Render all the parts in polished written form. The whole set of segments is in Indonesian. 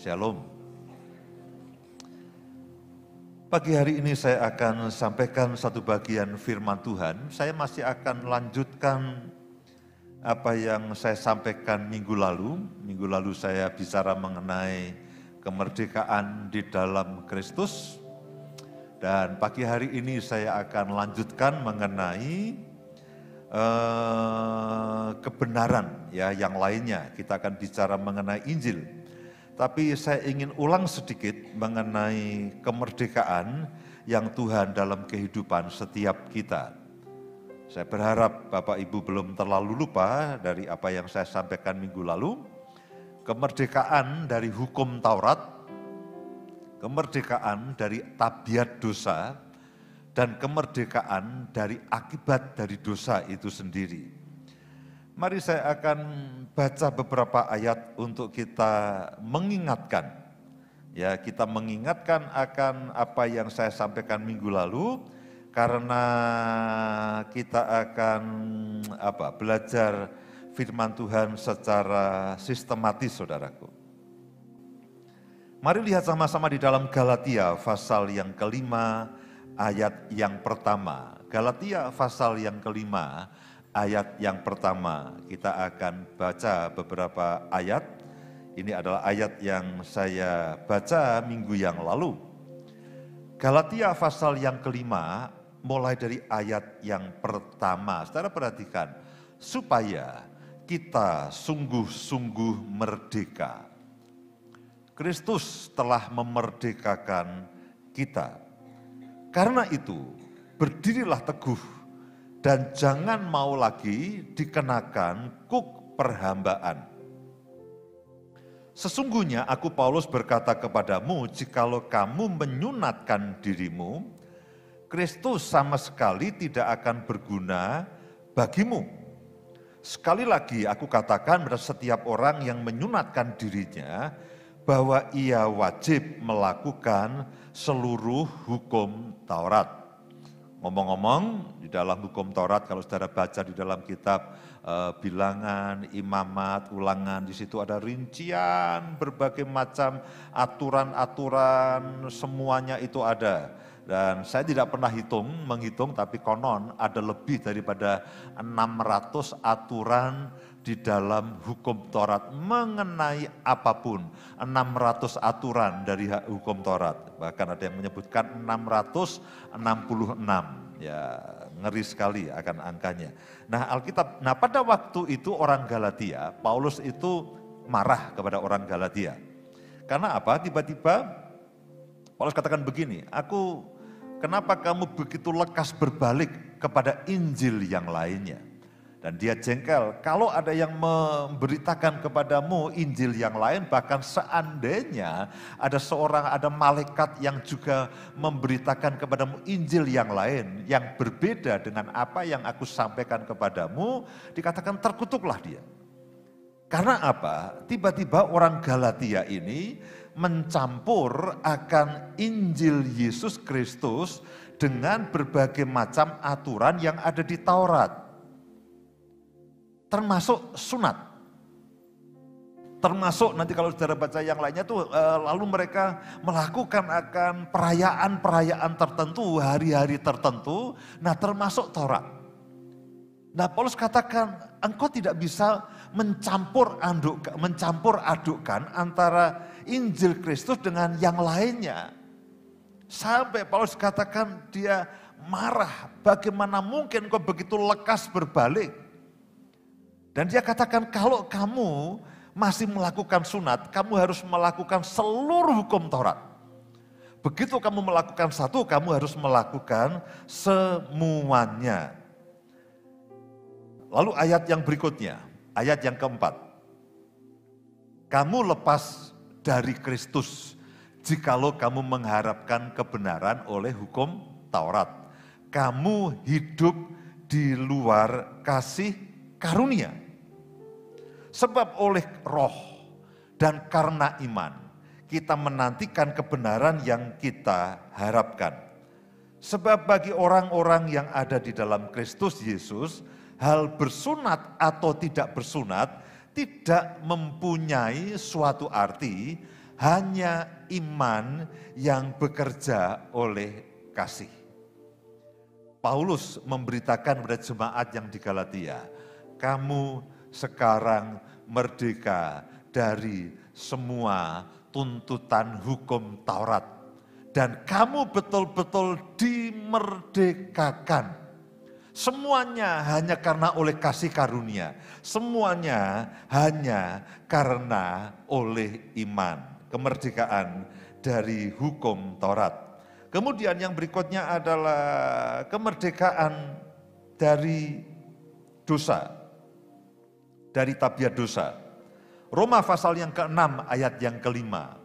Shalom. Pagi hari ini saya akan sampaikan satu bagian firman Tuhan. Saya masih akan lanjutkan apa yang saya sampaikan minggu lalu. Minggu lalu saya bicara mengenai kemerdekaan di dalam Kristus. Dan pagi hari ini saya akan lanjutkan mengenai kebenaran ya yang lainnya. Kita akan bicara mengenai Injil. Tapi saya ingin ulang sedikit mengenai kemerdekaan yang Tuhan dalam kehidupan setiap kita. Saya berharap Bapak Ibu belum terlalu lupa dari apa yang saya sampaikan minggu lalu. Kemerdekaan dari hukum Taurat, kemerdekaan dari tabiat dosa, dan kemerdekaan dari akibat dari dosa itu sendiri. Mari saya akan baca beberapa ayat untuk kita mengingatkan. Ya, kita mengingatkan akan apa yang saya sampaikan minggu lalu, karena kita akan belajar firman Tuhan secara sistematis, saudaraku. Mari lihat sama-sama di dalam Galatia pasal yang kelima, ayat yang pertama. Galatia pasal yang kelima, ayat yang pertama. Kita akan baca beberapa ayat. Ini adalah ayat yang saya baca minggu yang lalu. Galatia pasal yang kelima, mulai dari ayat yang pertama. Saudara perhatikan, supaya kita sungguh-sungguh merdeka. Kristus telah memerdekakan kita. Karena itu, berdirilah teguh dan jangan mau lagi dikenakan kuk perhambaan. Sesungguhnya aku Paulus berkata kepadamu, jikalau kamu menyunatkan dirimu, Kristus sama sekali tidak akan berguna bagimu. Sekali lagi aku katakan pada setiap orang yang menyunatkan dirinya, bahwa ia wajib melakukan seluruh hukum Taurat. Ngomong-ngomong, di dalam hukum Taurat, kalau saudara baca di dalam kitab Bilangan, Imamat, Ulangan, di situ ada rincian berbagai macam aturan-aturan, semuanya itu ada. Dan saya tidak pernah menghitung, tapi konon ada lebih daripada 600 aturan di dalam hukum Taurat mengenai apapun. 600 aturan dari hukum Taurat. Bahkan ada yang menyebutkan 666. Ya, ngeri sekali akan angkanya. Nah, pada waktu itu orang Galatia, Paulus itu marah kepada orang Galatia. Karena apa? Tiba-tiba Paulus katakan begini, kenapa kamu begitu lekas berbalik kepada Injil yang lainnya? Dan dia jengkel, kalau ada yang memberitakan kepadamu Injil yang lain, bahkan seandainya ada malaikat yang juga memberitakan kepadamu Injil yang lain, yang berbeda dengan apa yang aku sampaikan kepadamu, dikatakan terkutuklah dia. Karena apa? Tiba-tiba orang Galatia ini mencampur akan Injil Yesus Kristus dengan berbagai macam aturan yang ada di Taurat. Termasuk sunat. Termasuk nanti kalau saudara baca yang lainnya tuh lalu mereka melakukan akan perayaan-perayaan tertentu, hari-hari tertentu, nah termasuk Taurat. Nah Paulus katakan engkau tidak bisa mencampur adukkan antara Injil Kristus dengan yang lainnya. Sampai Paulus katakan dia marah, bagaimana mungkin kau begitu lekas berbalik. Dan dia katakan kalau kamu masih melakukan sunat, kamu harus melakukan seluruh hukum Taurat. Begitu kamu melakukan satu, kamu harus melakukan semuanya. Lalu ayat yang berikutnya, ayat yang keempat. Kamu lepas dari Kristus, jikalau kamu mengharapkan kebenaran oleh hukum Taurat. Kamu hidup di luar kasih karunia. Sebab oleh roh dan karena iman, kita menantikan kebenaran yang kita harapkan. Sebab bagi orang-orang yang ada di dalam Kristus Yesus, hal bersunat atau tidak bersunat tidak mempunyai suatu arti, hanya iman yang bekerja oleh kasih. Paulus memberitakan pada jemaat yang di Galatia, kamu sekarang merdeka dari semua tuntutan hukum Taurat. Dan kamu betul-betul dimerdekakan. Semuanya hanya karena oleh kasih karunia. Semuanya hanya karena oleh iman. Kemerdekaan dari hukum Taurat. Kemudian yang berikutnya adalah kemerdekaan dari dosa. Dari tabiat dosa. Roma pasal yang ke-6 ayat yang ke-5.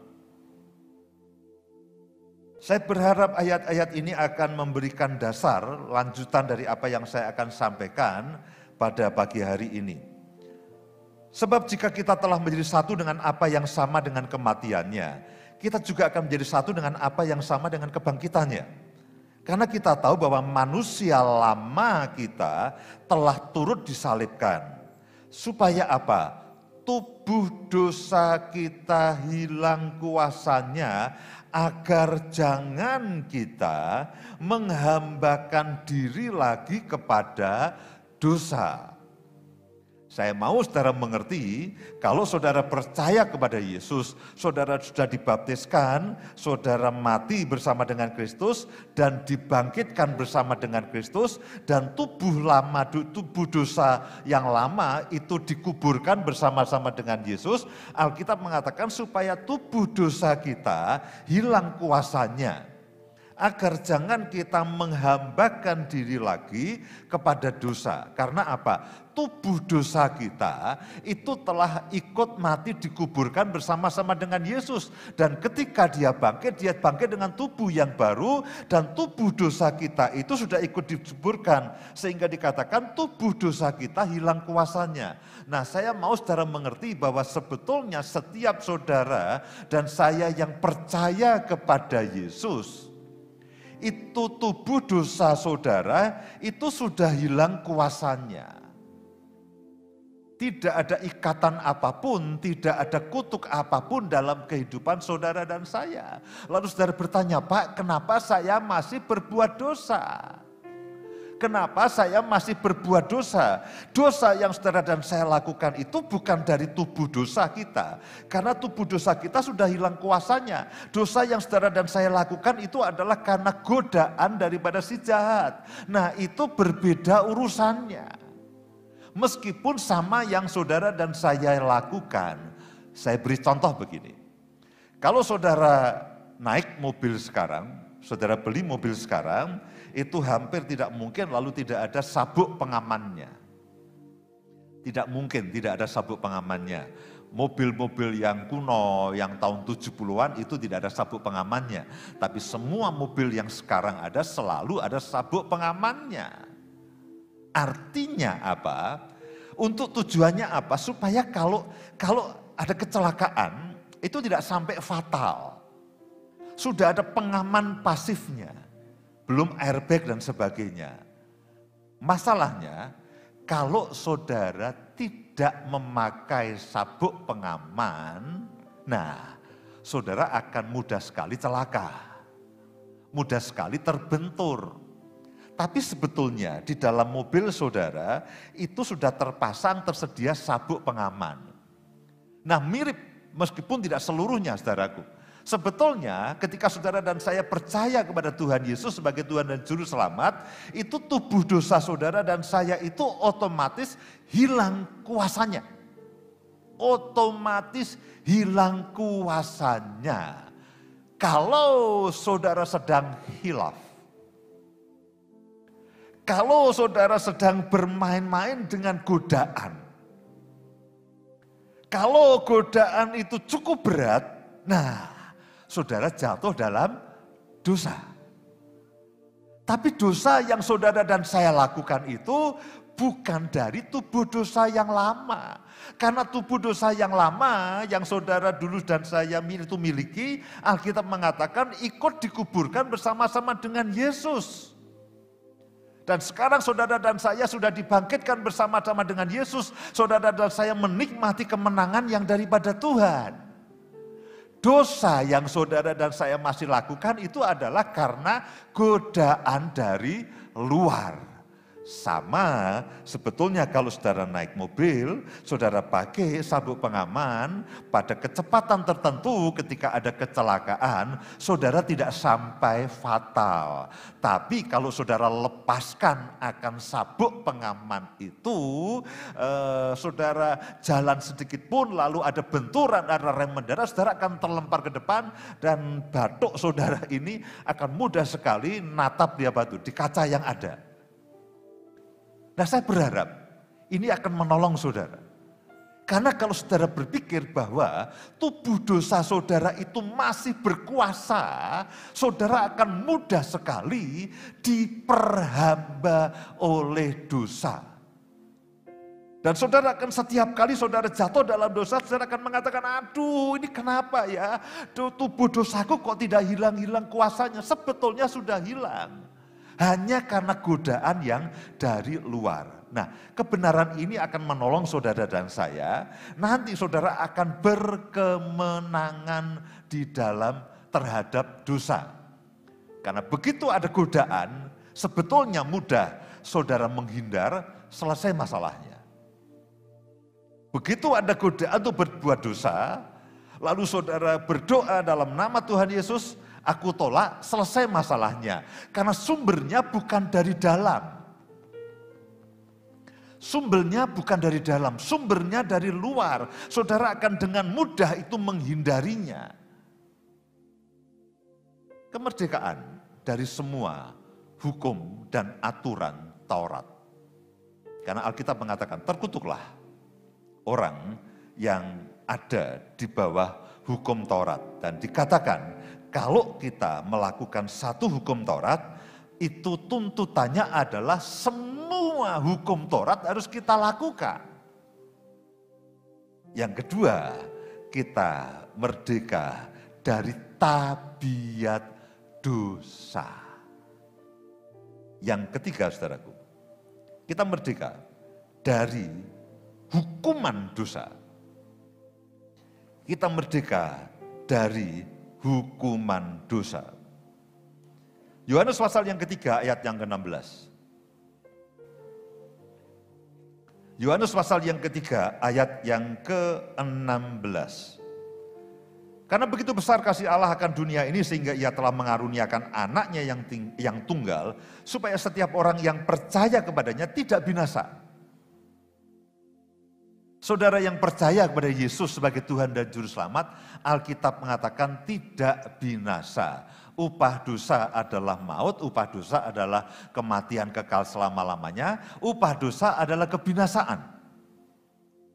Saya berharap ayat-ayat ini akan memberikan dasar lanjutan dari apa yang saya akan sampaikan pada pagi hari ini. Sebab jika kita telah menjadi satu dengan apa yang sama dengan kematiannya, kita juga akan menjadi satu dengan apa yang sama dengan kebangkitannya. Karena kita tahu bahwa manusia lama kita telah turut disalibkan. Supaya apa? Tubuh dosa kita hilang kuasanya, agar jangan kita menghambakan diri lagi kepada dosa. Saya mau saudara mengerti, kalau saudara percaya kepada Yesus, saudara sudah dibaptiskan, saudara mati bersama dengan Kristus, dan dibangkitkan bersama dengan Kristus, dan tubuh dosa yang lama itu dikuburkan bersama-sama dengan Yesus. Alkitab mengatakan supaya tubuh dosa kita hilang kuasanya, agar jangan kita menghambakan diri lagi kepada dosa. Karena apa? Tubuh dosa kita itu telah ikut mati dikuburkan bersama-sama dengan Yesus. Dan ketika dia bangkit dengan tubuh yang baru, dan tubuh dosa kita itu sudah ikut dikuburkan. Sehingga dikatakan tubuh dosa kita hilang kuasanya. Nah, saya mau saudara mengerti bahwa sebetulnya setiap saudara dan saya yang percaya kepada Yesus, itu tubuh dosa saudara itu sudah hilang kuasanya. Tidak ada ikatan apapun, tidak ada kutuk apapun dalam kehidupan saudara dan saya. Lalu saudara bertanya, Pak, kenapa saya masih berbuat dosa? Kenapa saya masih berbuat dosa? Dosa yang saudara dan saya lakukan itu bukan dari tubuh dosa kita. Karena tubuh dosa kita sudah hilang kuasanya. Dosa yang saudara dan saya lakukan itu adalah karena godaan daripada si jahat. Nah, itu berbeda urusannya. Meskipun sama yang saudara dan saya lakukan. Saya beri contoh begini. Kalau saudara naik mobil sekarang, saudara beli mobil sekarang, itu hampir tidak mungkin lalu tidak ada sabuk pengamannya. Tidak mungkin tidak ada sabuk pengamannya. Mobil-mobil yang kuno, yang tahun 70-an itu tidak ada sabuk pengamannya. Tapi semua mobil yang sekarang ada selalu ada sabuk pengamannya. Artinya apa? Untuk tujuannya apa? Supaya kalau ada kecelakaan itu tidak sampai fatal. Sudah ada pengaman pasifnya. Belum airbag dan sebagainya. Masalahnya, kalau saudara tidak memakai sabuk pengaman, nah saudara akan mudah sekali celaka. Mudah sekali terbentur. Tapi sebetulnya di dalam mobil saudara itu sudah tersedia sabuk pengaman. Nah, mirip meskipun tidak seluruhnya saudaraku. Sebetulnya ketika saudara dan saya percaya kepada Tuhan Yesus sebagai Tuhan dan Juru Selamat, itu tubuh dosa saudara dan saya itu otomatis hilang kuasanya. Otomatis hilang kuasanya. Kalau saudara sedang hilaf, kalau saudara sedang bermain-main dengan godaan, kalau godaan itu cukup berat, nah saudara jatuh dalam dosa. Tapi dosa yang saudara dan saya lakukan itu bukan dari tubuh dosa yang lama. Karena tubuh dosa yang lama yang saudara dulu dan saya itu miliki, Alkitab mengatakan ikut dikuburkan bersama-sama dengan Yesus. Dan sekarang saudara dan saya sudah dibangkitkan bersama-sama dengan Yesus. Saudara dan saya menikmati kemenangan yang daripada Tuhan. Dosa yang saudara dan saya masih lakukan itu adalah karena godaan dari luar. Sama sebetulnya kalau saudara naik mobil, saudara pakai sabuk pengaman, pada kecepatan tertentu ketika ada kecelakaan, saudara tidak sampai fatal. Tapi kalau saudara lepaskan akan sabuk pengaman itu, saudara jalan sedikit pun lalu ada benturan, ada rem mendadak, saudara akan terlempar ke depan dan batuk saudara ini akan mudah sekali natap dia batu di kaca yang ada. Nah, saya berharap ini akan menolong saudara. Karena kalau saudara berpikir bahwa tubuh dosa saudara itu masih berkuasa, saudara akan mudah sekali diperhamba oleh dosa. Dan saudara akan setiap kali saudara jatuh dalam dosa, saudara akan mengatakan, aduh ini kenapa ya, tubuh dosaku kok tidak hilang-hilang kuasanya. Sebetulnya sudah hilang. Hanya karena godaan yang dari luar. Nah, kebenaran ini akan menolong saudara dan saya. Nanti saudara akan berkemenangan di dalam terhadap dosa. Karena begitu ada godaan, sebetulnya mudah saudara menghindar, selesai masalahnya. Begitu ada godaan untuk berbuat dosa, lalu saudara berdoa dalam nama Tuhan Yesus, aku tolak, selesai masalahnya. Karena sumbernya bukan dari dalam. Sumbernya bukan dari dalam, sumbernya dari luar. Saudara akan dengan mudah itu menghindarinya. Kemerdekaan dari semua hukum dan aturan Taurat. Karena Alkitab mengatakan, terkutuklah orang yang ada di bawah hukum Taurat. Dan dikatakan, kalau kita melakukan satu hukum Taurat, itu tuntutannya adalah semua hukum Taurat harus kita lakukan. Yang kedua, kita merdeka dari tabiat dosa. Yang ketiga, saudaraku, kita merdeka dari hukuman dosa. Kita merdeka dari hukuman dosa. Yohanes pasal yang ketiga ayat yang ke-16. Yohanes pasal yang ketiga ayat yang ke-16. Karena begitu besar kasih Allah akan dunia ini sehingga ia telah mengaruniakan anaknya yang tunggal supaya setiap orang yang percaya kepadanya tidak binasa. Saudara yang percaya kepada Yesus sebagai Tuhan dan Juru Selamat, Alkitab mengatakan tidak binasa. Upah dosa adalah maut, upah dosa adalah kematian kekal selama-lamanya, upah dosa adalah kebinasaan.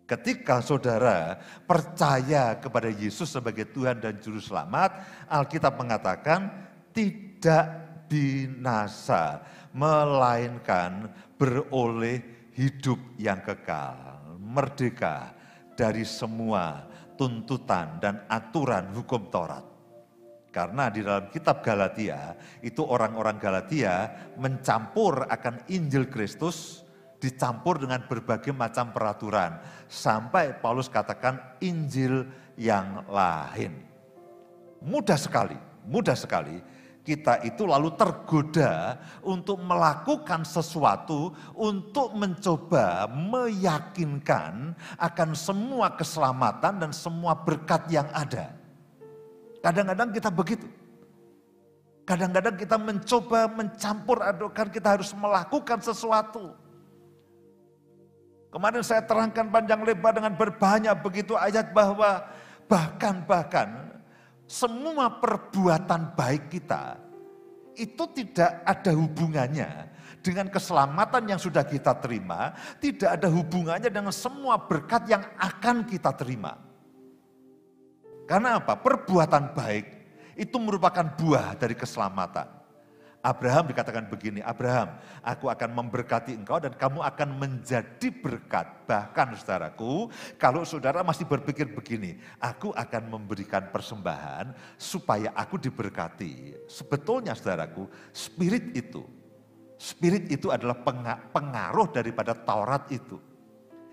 Ketika saudara percaya kepada Yesus sebagai Tuhan dan Juru Selamat, Alkitab mengatakan tidak binasa, melainkan beroleh hidup yang kekal. Merdeka dari semua tuntutan dan aturan hukum Taurat. Karena di dalam kitab Galatia, itu orang-orang Galatia mencampur akan Injil Kristus, dicampur dengan berbagai macam peraturan. Sampai Paulus katakan Injil yang lain. Mudah sekali kita itu lalu tergoda untuk melakukan sesuatu untuk mencoba meyakinkan akan semua keselamatan dan semua berkat yang ada. Kadang-kadang kita begitu. Kadang-kadang kita mencoba mencampur adukkan, kita harus melakukan sesuatu. Kemarin saya terangkan panjang lebar dengan berbanyak begitu ayat bahwa bahkan semua perbuatan baik kita itu tidak ada hubungannya dengan keselamatan yang sudah kita terima, tidak ada hubungannya dengan semua berkat yang akan kita terima. Karena apa? Perbuatan baik itu merupakan buah dari keselamatan. Abraham dikatakan begini, Abraham, aku akan memberkati engkau dan kamu akan menjadi berkat. Bahkan saudaraku, kalau saudara masih berpikir begini, aku akan memberikan persembahan supaya aku diberkati. Sebetulnya saudaraku, spirit itu adalah pengaruh daripada Taurat itu.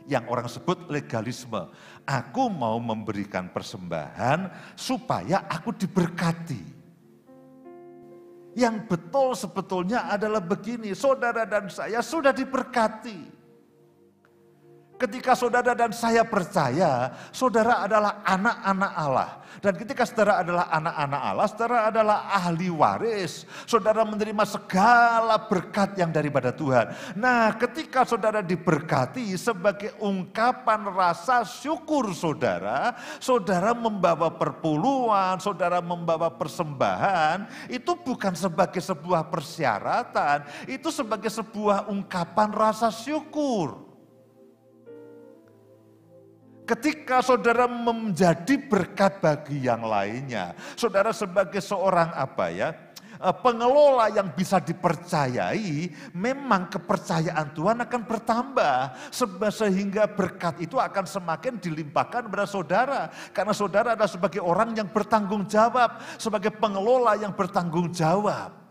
Yang orang sebut legalisme. Aku mau memberikan persembahan supaya aku diberkati. Yang betul sebetulnya adalah begini, saudara dan saya sudah diberkati. Ketika saudara dan saya percaya, saudara adalah anak-anak Allah. Dan ketika saudara adalah anak-anak Allah, saudara adalah ahli waris. Saudara menerima segala berkat yang daripada Tuhan. Nah, ketika saudara diberkati sebagai ungkapan rasa syukur saudara, saudara membawa perpuluhan, saudara membawa persembahan, itu bukan sebagai sebuah persyaratan, itu sebagai sebuah ungkapan rasa syukur. Ketika saudara menjadi berkat bagi yang lainnya, saudara sebagai seorang pengelola yang bisa dipercayai, memang kepercayaan Tuhan akan bertambah. Sehingga berkat itu akan semakin dilimpahkan kepada saudara. Karena saudara adalah sebagai orang yang bertanggung jawab, sebagai pengelola yang bertanggung jawab.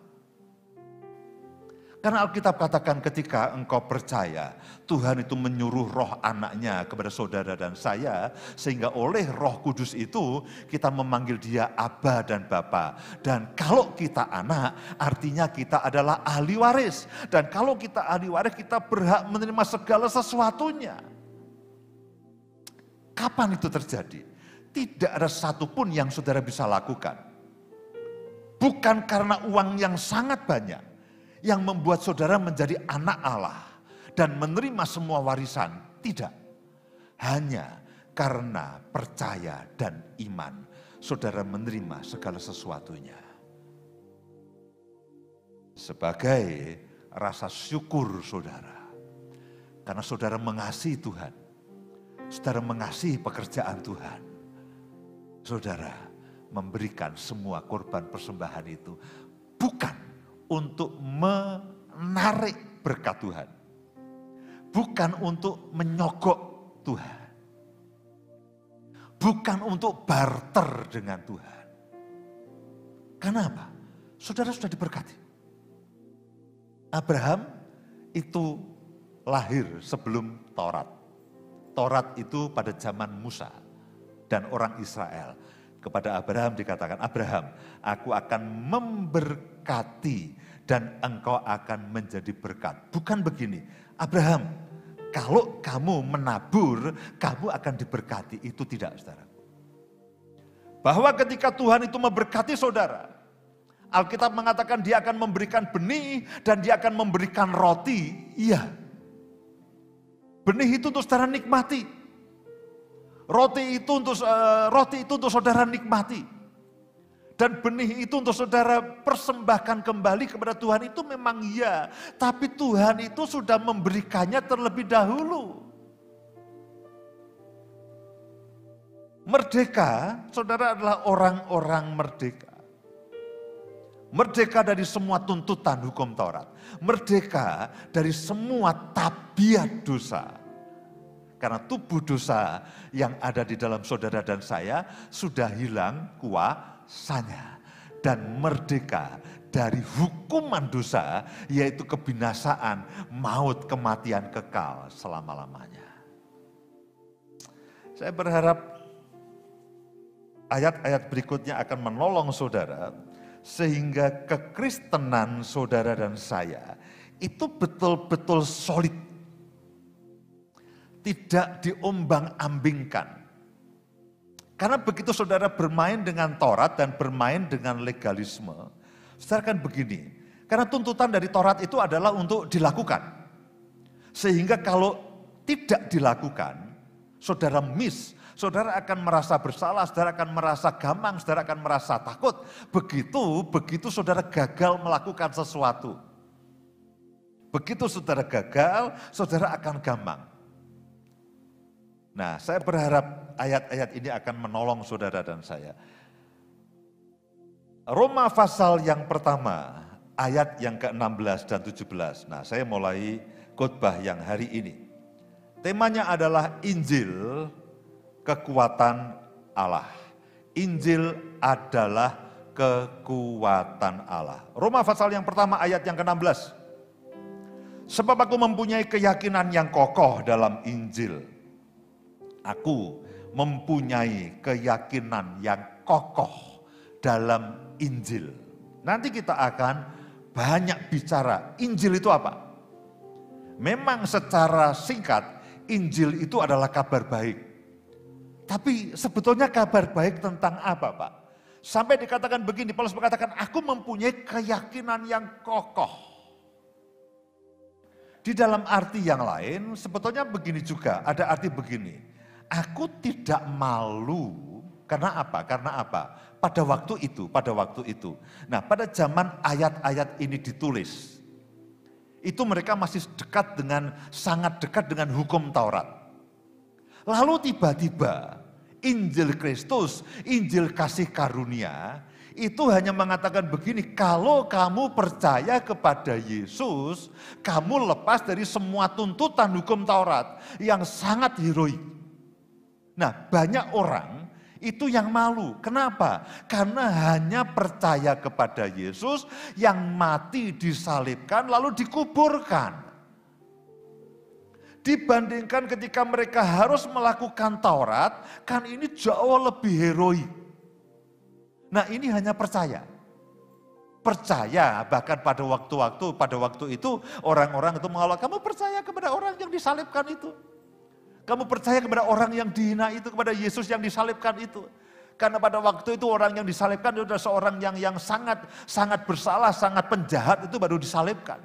Karena Alkitab katakan ketika engkau percaya, Tuhan itu menyuruh roh anaknya kepada saudara dan saya, sehingga oleh Roh Kudus itu kita memanggil dia Aba dan Bapa. Dan kalau kita anak, artinya kita adalah ahli waris. Dan kalau kita ahli waris, kita berhak menerima segala sesuatunya. Kapan itu terjadi? Tidak ada satupun yang saudara bisa lakukan. Bukan karena uang yang sangat banyak yang membuat saudara menjadi anak Allah dan menerima semua warisan. Tidak. Hanya karena percaya dan iman, saudara menerima segala sesuatunya. Sebagai rasa syukur saudara. Karena saudara mengasihi Tuhan. Saudara mengasihi pekerjaan Tuhan. Saudara memberikan semua korban persembahan itu bukan untuk menarik berkat Tuhan. Bukan untuk menyogok Tuhan. Bukan untuk barter dengan Tuhan. Kenapa? Saudara sudah diberkati. Abraham itu lahir sebelum Taurat. Taurat itu pada zaman Musa dan orang Israel. Kepada Abraham dikatakan, Abraham, aku akan memberkati dan engkau akan menjadi berkat. Bukan begini, Abraham, kalau kamu menabur, kamu akan diberkati. Itu tidak, saudara. Bahwa ketika Tuhan itu memberkati saudara, Alkitab mengatakan dia akan memberikan benih dan dia akan memberikan roti. Iya. Benih itu untuk saudara nikmati. Roti itu untuk saudara nikmati. Dan benih itu untuk saudara persembahkan kembali kepada Tuhan, itu memang iya. Tapi Tuhan itu sudah memberikannya terlebih dahulu. Merdeka, saudara adalah orang-orang merdeka. Merdeka dari semua tuntutan hukum Taurat. Merdeka dari semua tabiat dosa. Karena tubuh dosa yang ada di dalam saudara dan saya sudah hilang kuasanya. Dan merdeka dari hukuman dosa, yaitu kebinasaan, maut, kematian kekal selama-lamanya. Saya berharap ayat-ayat berikutnya akan menolong saudara, sehingga kekristenan saudara dan saya itu betul-betul solid. Tidak diombang-ambingkan. Karena begitu saudara bermain dengan Taurat dan bermain dengan legalisme, saudara kan begini, karena tuntutan dari Taurat itu adalah untuk dilakukan. Sehingga kalau tidak dilakukan, saudara miss, saudara akan merasa bersalah, saudara akan merasa gamang, saudara akan merasa takut. Begitu saudara gagal melakukan sesuatu. Begitu saudara gagal, saudara akan gamang. Nah, saya berharap ayat-ayat ini akan menolong saudara dan saya. Roma pasal yang pertama, ayat yang ke-16 dan 17. Nah, saya mulai khotbah yang hari ini. Temanya adalah Injil kekuatan Allah. Injil adalah kekuatan Allah. Roma pasal yang pertama ayat yang ke-16. Sebab aku mempunyai keyakinan yang kokoh dalam Injil. Aku mempunyai keyakinan yang kokoh dalam Injil. Nanti kita akan banyak bicara Injil itu apa. Memang secara singkat Injil itu adalah kabar baik. Tapi sebetulnya kabar baik tentang apa, Pak? Sampai dikatakan begini, Paulus mengatakan, aku mempunyai keyakinan yang kokoh. Di dalam arti yang lain, sebetulnya begini juga, ada arti begini. Aku tidak malu, karena apa? Karena apa? Pada waktu itu. Nah, pada zaman ayat-ayat ini ditulis, itu mereka masih sangat dekat dengan hukum Taurat. Lalu tiba-tiba, Injil Kristus, Injil kasih karunia, itu hanya mengatakan begini, kalau kamu percaya kepada Yesus, kamu lepas dari semua tuntutan hukum Taurat yang sangat heroik. Nah, banyak orang itu yang malu. Kenapa? Karena hanya percaya kepada Yesus yang mati disalibkan lalu dikuburkan. Dibandingkan ketika mereka harus melakukan Taurat, kan ini jauh lebih heroik. Nah, ini hanya percaya. Percaya, bahkan pada waktu itu orang-orang itu mengawal, kamu percaya kepada orang yang disalibkan itu. Kamu percaya kepada orang yang dihina itu, kepada Yesus yang disalibkan itu. Karena pada waktu itu orang yang disalibkan itu adalah seorang yang sangat bersalah, sangat penjahat, itu baru disalibkan.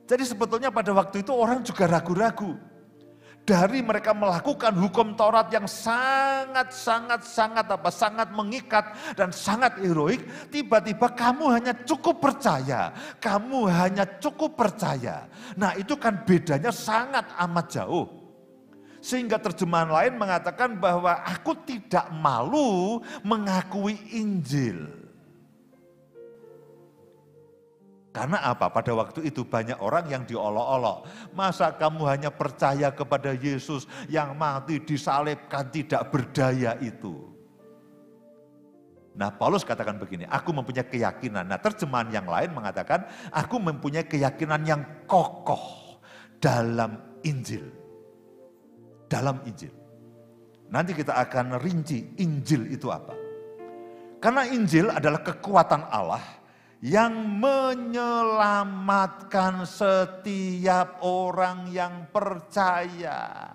Jadi sebetulnya pada waktu itu orang juga ragu-ragu. Dari mereka melakukan hukum Taurat yang sangat mengikat dan sangat heroik, tiba-tiba kamu hanya cukup percaya. Nah, itu kan bedanya sangat amat jauh. Sehingga terjemahan lain mengatakan bahwa aku tidak malu mengakui Injil. Karena apa? Pada waktu itu banyak orang yang diolok-olok. Masa kamu hanya percaya kepada Yesus yang mati disalibkan tidak berdaya itu? Nah, Paulus katakan begini, aku mempunyai keyakinan. Nah, terjemahan yang lain mengatakan, aku mempunyai keyakinan yang kokoh dalam Injil. Dalam Injil. Nanti kita akan rinci Injil itu apa. Karena Injil adalah kekuatan Allah yang menyelamatkan setiap orang yang percaya.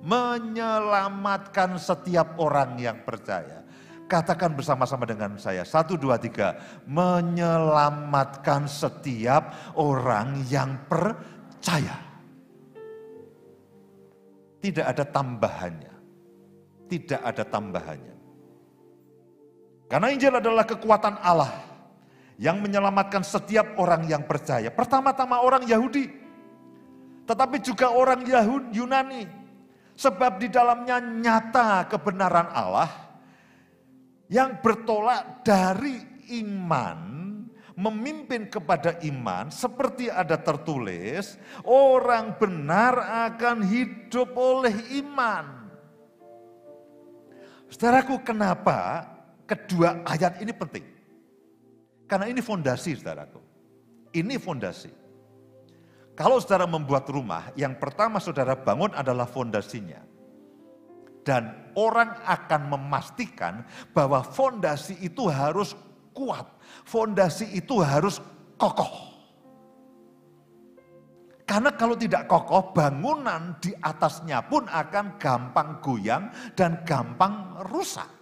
Menyelamatkan setiap orang yang percaya. Katakan bersama-sama dengan saya. 1, 2, 3. Menyelamatkan setiap orang yang percaya. Tidak ada tambahannya. Tidak ada tambahannya. Karena Injil adalah kekuatan Allah yang menyelamatkan setiap orang yang percaya. Pertama-tama orang Yahudi, tetapi juga orang Yunani. Sebab di dalamnya nyata kebenaran Allah yang bertolak dari iman, memimpin kepada iman, seperti ada tertulis, orang benar akan hidup oleh iman. Saudaraku, kenapa kedua ayat ini penting? Karena ini fondasi, saudaraku. Ini fondasi. Kalau saudara membuat rumah, yang pertama saudara bangun adalah fondasinya. Dan orang akan memastikan bahwa fondasi itu harus kuat. Fondasi itu harus kokoh. Karena kalau tidak kokoh, bangunan di atasnya pun akan gampang goyang dan gampang rusak.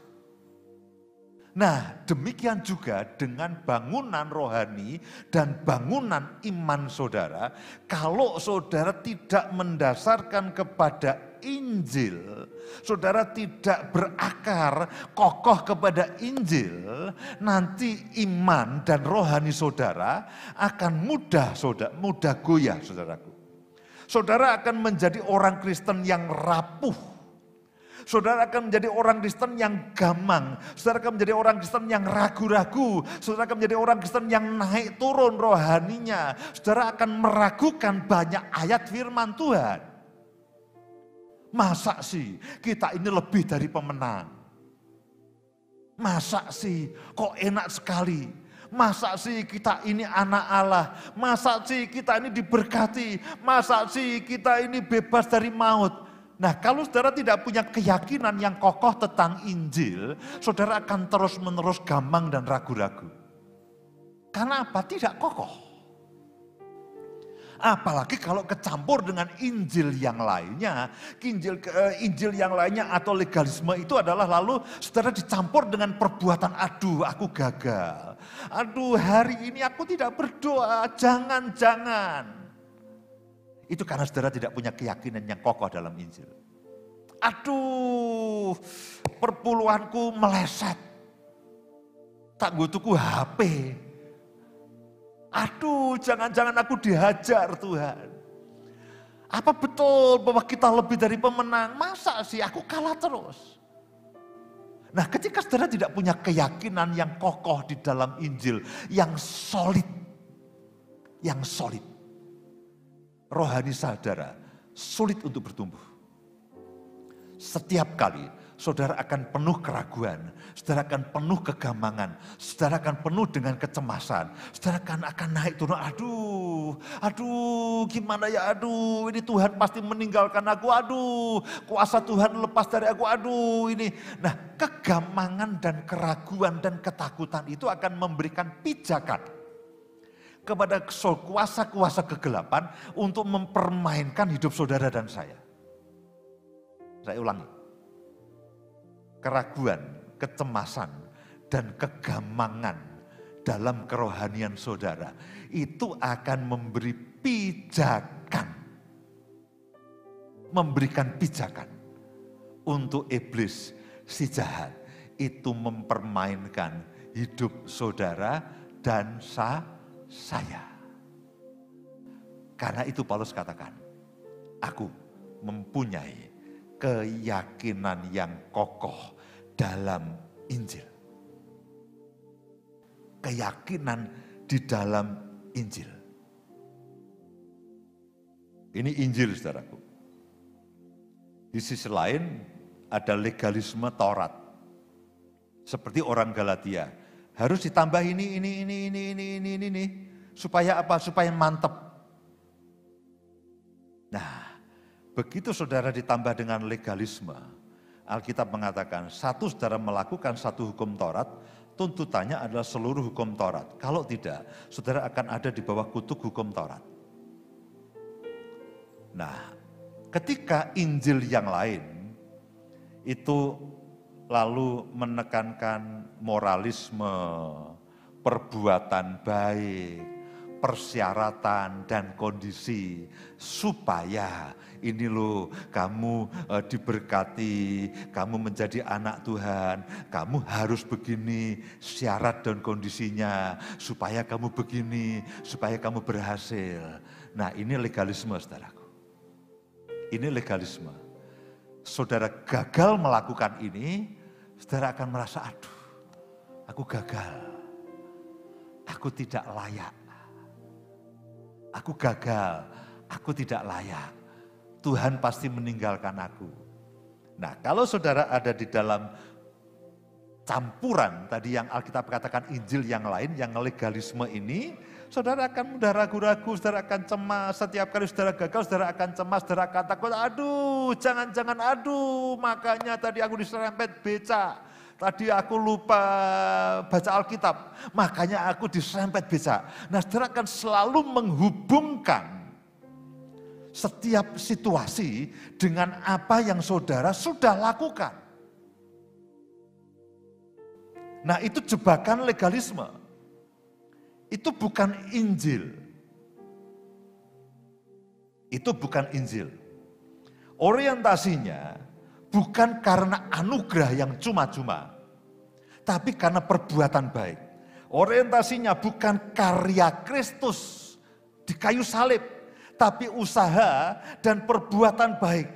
Nah, demikian juga dengan bangunan rohani dan bangunan iman saudara. Kalau saudara tidak mendasarkan kepada Injil, saudara tidak berakar kokoh kepada Injil, nanti iman dan rohani saudara akan mudah goyah, saudaraku. Saudara akan menjadi orang Kristen yang rapuh. Saudara akan menjadi orang Kristen yang gamang. Saudara akan menjadi orang Kristen yang ragu-ragu. Saudara akan menjadi orang Kristen yang naik turun rohaninya. Saudara akan meragukan banyak ayat firman Tuhan. Masa sih kita ini lebih dari pemenang? Masa sih kok enak sekali? Masa sih kita ini anak Allah? Masa sih kita ini diberkati? Masa sih kita ini bebas dari maut? Nah, kalau saudara tidak punya keyakinan yang kokoh tentang Injil, saudara akan terus-menerus gamang dan ragu-ragu. Karena apa? Tidak kokoh. Apalagi kalau kecampur dengan Injil yang lainnya, Injil yang lainnya atau legalisme itu adalah lalu saudara dicampur dengan perbuatan, aduh aku gagal. Aduh hari ini aku tidak berdoa, jangan-jangan. Itu karena saudara tidak punya keyakinan yang kokoh dalam Injil. Aduh, perpuluhanku meleset. Tak tuku HP. Aduh, jangan-jangan aku dihajar Tuhan. Apa betul bahwa kita lebih dari pemenang? Masa sih aku kalah terus? Nah, ketika saudara tidak punya keyakinan yang kokoh di dalam Injil, yang solid, rohani saudara sulit untuk bertumbuh. Setiap kali saudara akan penuh keraguan, saudara akan penuh kegamangan, saudara akan penuh dengan kecemasan, saudara akan naik turun, aduh gimana ya, aduh ini Tuhan pasti meninggalkan aku, aduh kuasa Tuhan lepas dari aku, aduh ini. Nah, kegamangan dan keraguan dan ketakutan itu akan memberikan pijakan kepada kuasa-kuasa kegelapan untuk mempermainkan hidup saudara dan saya. Saya ulangi. Keraguan, kecemasan, dan kegamangan dalam kerohanian saudara itu akan memberi pijakan. Memberikan pijakan untuk iblis si jahat itu mempermainkan hidup saudara dan saya. Karena itu Paulus katakan, aku mempunyai keyakinan yang kokoh dalam Injil. Keyakinan di dalam Injil. Ini Injil saudaraku. Di sisi lain ada legalisme Taurat. Seperti orang Galatia. Harus ditambah ini. Supaya apa? Supaya mantep. Nah, begitu saudara ditambah dengan legalisme, Alkitab mengatakan satu saudara melakukan satu hukum Taurat, tuntutannya adalah seluruh hukum Taurat. Kalau tidak, saudara akan ada di bawah kutuk hukum Taurat. Nah, ketika Injil yang lain itu lalu menekankan moralisme, perbuatan baik, persyaratan dan kondisi supaya ini loh kamu diberkati, kamu menjadi anak Tuhan, kamu harus begini syarat dan kondisinya supaya kamu begini, supaya kamu berhasil. Nah, ini legalisme saudaraku. Ini legalisme. Saudara gagal melakukan ini, saudara akan merasa aduh, aku gagal. Aku tidak layak. Aku gagal, aku tidak layak. Tuhan pasti meninggalkan aku. Nah, kalau saudara ada di dalam campuran tadi yang Alkitab katakan Injil yang lain, yang legalisme ini, saudara akan mudah ragu-ragu, saudara akan cemas. Setiap kali saudara gagal, saudara akan cemas, saudara akan takut. Aduh, jangan-jangan aduh, makanya tadi aku diserempet beca. Tadi aku lupa baca Alkitab, makanya aku diserempet beca. Nah, saudara akan selalu menghubungkan setiap situasi dengan apa yang saudara sudah lakukan. Nah, itu jebakan legalisme. Itu bukan Injil. Itu bukan Injil. Orientasinya bukan karena anugerah yang cuma-cuma, tapi karena perbuatan baik. Orientasinya bukan karya Kristus di kayu salib, tapi usaha dan perbuatan baik.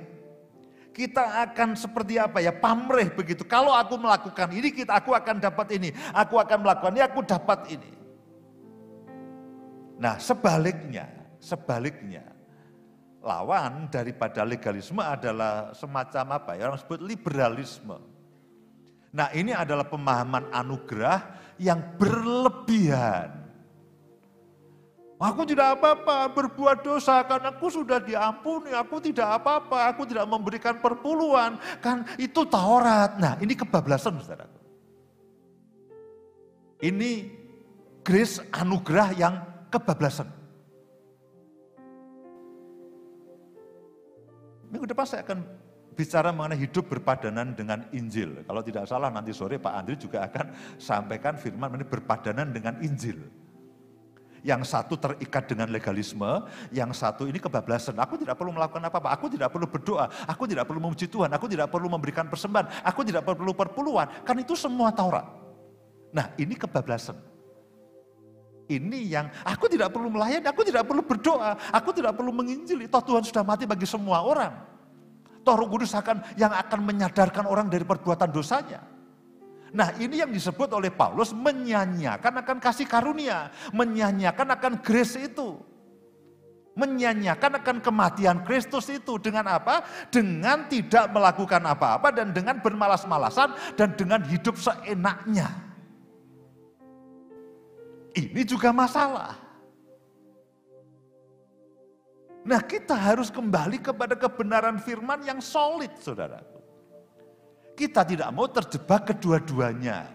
Kita akan seperti apa ya, pamrih begitu. Kalau aku melakukan ini, aku akan dapat ini. Aku akan melakukan ini, aku dapat ini. Nah, sebaliknya, lawan daripada legalisme adalah semacam apa ya, orang sebut liberalisme. Nah, ini adalah pemahaman anugerah yang berlebihan. Aku tidak apa-apa berbuat dosa karena aku sudah diampuni, aku tidak apa-apa, aku tidak memberikan perpuluhan. Kan itu Taurat. Nah ini kebablasan saudaraku. Ini grace anugerah yang kebablasan. Minggu depan saya akan bicara mengenai hidup berpadanan dengan Injil. Kalau tidak salah nanti sore Pak Andri juga akan sampaikan firman mengenai berpadanan dengan Injil. Yang satu terikat dengan legalisme, yang satu ini kebablasan. Aku tidak perlu melakukan apa-apa, aku tidak perlu berdoa, aku tidak perlu memuji Tuhan, aku tidak perlu memberikan persembahan, aku tidak perlu perpuluhan. Kan itu semua Taurat. Nah ini kebablasan. Ini yang aku tidak perlu melayani, aku tidak perlu berdoa, aku tidak perlu menginjili. Toh Tuhan sudah mati bagi semua orang. Toh Roh Kudus yang akan menyadarkan orang dari perbuatan dosanya. Nah ini yang disebut oleh Paulus menyanyiakan akan kasih karunia. Menyanyiakan akan grace itu. Menyanyiakan akan kematian Kristus itu. Dengan apa? Dengan tidak melakukan apa-apa dan dengan bermalas-malasan dan dengan hidup seenaknya. Ini juga masalah. Nah kita harus kembali kepada kebenaran firman yang solid saudara. Kita tidak mau terjebak kedua-duanya.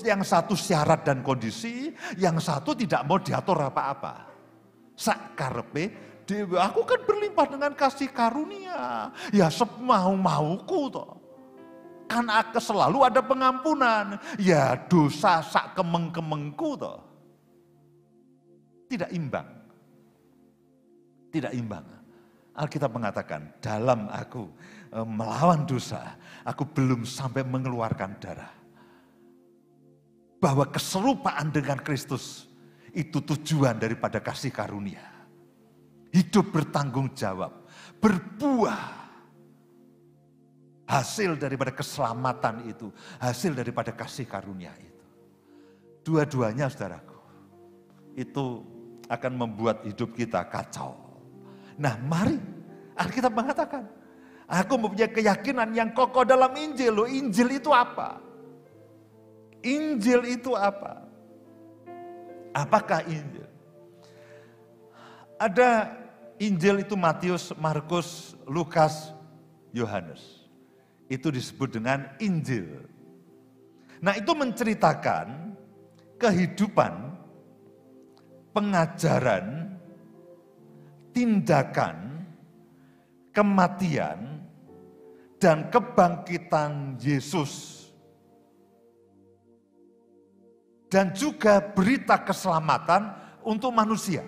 Yang satu syarat dan kondisi, yang satu tidak mau diatur apa-apa. Sakarepe dewe, aku kan berlimpah dengan kasih karunia. Ya semau-mauku toh. Kan selalu ada pengampunan. Ya dosa sak kemeng-kemengku toh. Tidak imbang. Tidak imbang. Alkitab mengatakan, dalam aku melawan dosa, aku belum sampai mengeluarkan darah. Bahwa keserupaan dengan Kristus, itu tujuan daripada kasih karunia. Hidup bertanggung jawab, berbuah. Hasil daripada keselamatan itu, hasil daripada kasih karunia itu. Dua-duanya saudaraku, itu akan membuat hidup kita kacau. Nah mari, Alkitab mengatakan, aku mempunyai keyakinan yang kokoh dalam Injil. Loh, Injil itu apa? Injil itu apa? Apakah Injil? Ada Injil itu Matius, Markus, Lukas, Yohanes. Itu disebut dengan Injil. Nah itu menceritakan kehidupan, pengajaran, tindakan, kematian, dan kebangkitan Yesus. Dan juga berita keselamatan untuk manusia.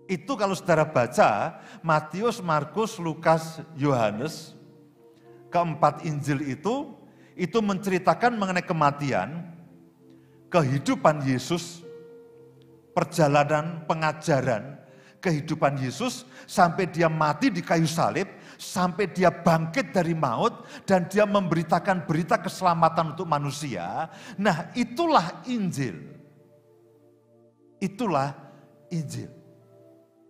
Itu kalau saudara baca Matius, Markus, Lukas, Yohanes, keempat Injil itu menceritakan mengenai kematian, kehidupan Yesus, perjalanan pengajaran kehidupan Yesus sampai dia mati di kayu salib, sampai dia bangkit dari maut dan dia memberitakan berita keselamatan untuk manusia. Nah, itulah Injil. Itulah Injil.